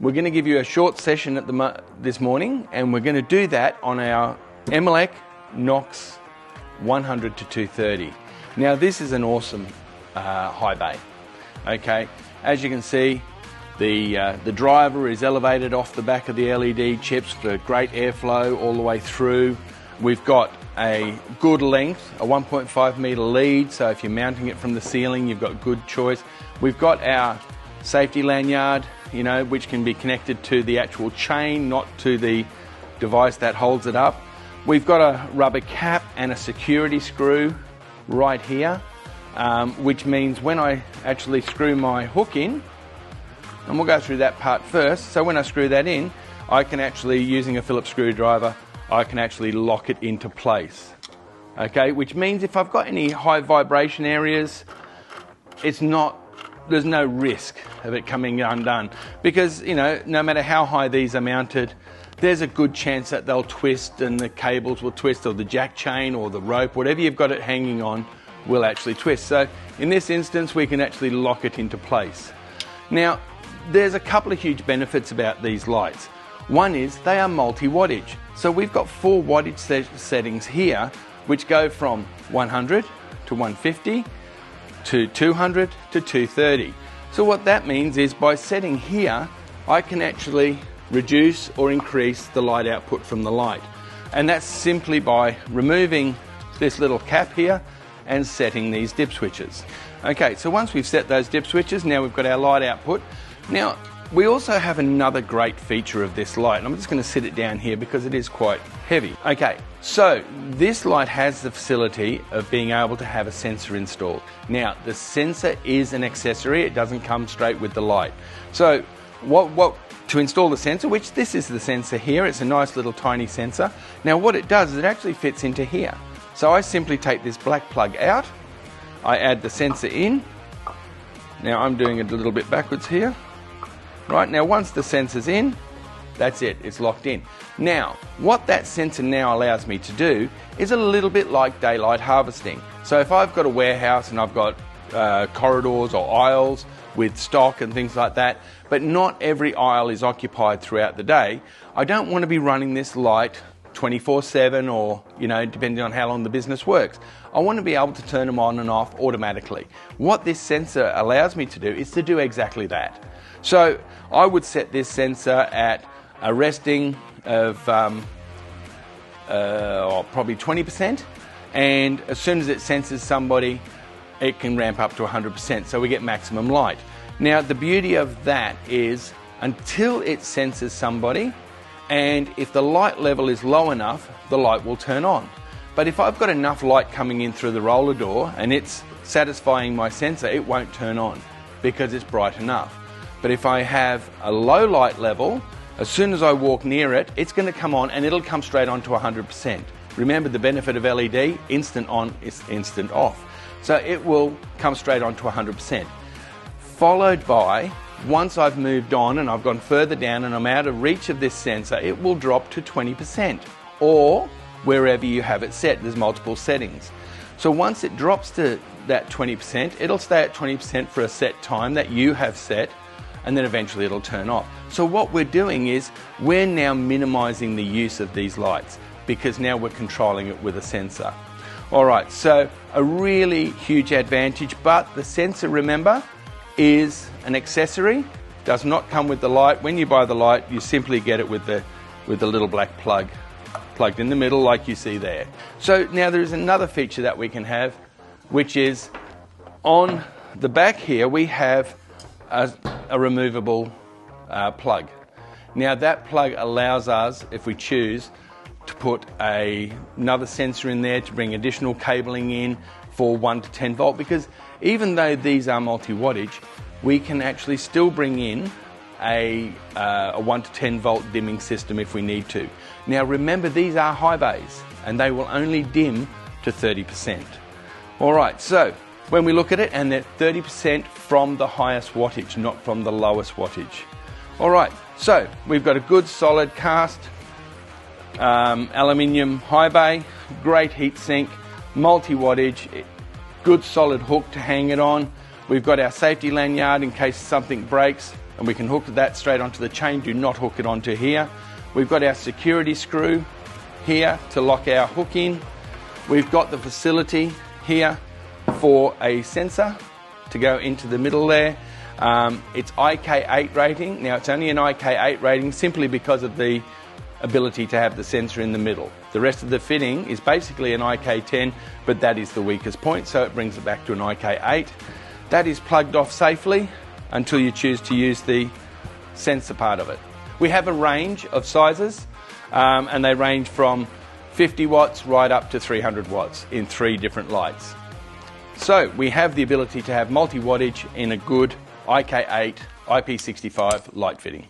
We're going to give you a short session this morning, and we're going to do that on our Emelec NOX 100 to 230. Now this is an awesome high bay. Okay, as you can see, the driver is elevated off the back of the LED chips for great airflow all the way through. We've got a good length, a 1.5 meter lead, so if you're mounting it from the ceiling, you've got good choice. We've got our safety lanyard, you know, which can be connected to the actual chain, not to the device that holds it up. We've got a rubber cap and a security screw right here, which means when I actually screw my hook in, and we'll go through that part first, so when I screw that in, I can actually, using a Phillips screwdriver, I can actually lock it into place. Okay, which means if I've got any high vibration areas, there's no risk of it coming undone, because, you know, no matter how high these are mounted, there's a good chance that they'll twist and the cables will twist, or the jack chain or the rope, whatever you've got it hanging on, will actually twist. So in this instance, we can actually lock it into place. Now, there's a couple of huge benefits about these lights. One is they are multi-wattage. So we've got 4 wattage settings here, which go from 100 to 150 to 200 to 230. So what that means is by setting here, I can actually reduce or increase the light output from the light. And that's simply by removing this little cap here and setting these dip switches. Okay, so once we've set those dip switches, now we've got our light output. Now, we also have another great feature of this light, and I'm just going to sit it down here because it is quite heavy. Okay, so this light has the facility of being able to have a sensor installed. Now, the sensor is an accessory, it doesn't come straight with the light. So, to install the sensor, which this is the sensor here, it's a nice little tiny sensor. Now what it does is it actually fits into here. So I simply take this black plug out, I add the sensor in. Now I'm doing it a little bit backwards here. Right, now once the sensor's in, that's it, it's locked in. Now, what that sensor now allows me to do is a little bit like daylight harvesting. So if I've got a warehouse and I've got corridors or aisles with stock and things like that, but not every aisle is occupied throughout the day, I don't want to be running this light 24/7 or, you know, depending on how long the business works. I want to be able to turn them on and off automatically. What this sensor allows me to do is to do exactly that. So I would set this sensor at a resting of probably 20%, and as soon as it senses somebody, it can ramp up to 100%, so we get maximum light. Now the beauty of that is until it senses somebody, and if the light level is low enough, the light will turn on. But if I've got enough light coming in through the roller door and it's satisfying my sensor, it won't turn on because it's bright enough. But if I have a low light level, as soon as I walk near it, it's going to come on and it'll come straight on to 100%. Remember the benefit of LED, instant on is instant off. So it will come straight on to 100%. Followed by, once I've moved on and I've gone further down and I'm out of reach of this sensor, it will drop to 20%, or wherever you have it set. There's multiple settings. So once it drops to that 20%, it'll stay at 20% for a set time that you have set, and then eventually it'll turn off. So what we're doing is we're now minimizing the use of these lights because now we're controlling it with a sensor. Alright, so a really huge advantage, but the sensor, remember, is an accessory, does not come with the light. When you buy the light, you simply get it with the little black plug plugged in the middle like you see there. So now there's another feature that we can have, which is on the back here we have a removable plug. Now that plug allows us, if we choose, to put another sensor in there to bring additional cabling in for 1 to 10 volt, because even though these are multi-wattage, we can actually still bring in a 1 to 10 volt dimming system if we need to. Now remember, these are high bays and they will only dim to 30%. Alright, so when we look at it, and they're 30% from the highest wattage, not from the lowest wattage. Alright, so we've got a good solid cast aluminium high bay, great heat sink, multi-wattage, good solid hook to hang it on. We've got our safety lanyard in case something breaks. and we can hook that straight onto the chain. Do not hook it onto here. We've got our security screw here to lock our hook in. We've got the facility here for a sensor to go into the middle there. It's IK8 rating. Now, it's only an IK8 rating simply because of the ability to have the sensor in the middle. The rest of the fitting is basically an IK10, but that is the weakest point, so it brings it back to an IK8. That is plugged off safely until you choose to use the sensor part of it. We have a range of sizes, and they range from 50 watts right up to 300 watts in 3 different lights. So we have the ability to have multi-wattage in a good IK8 IP65 light fitting.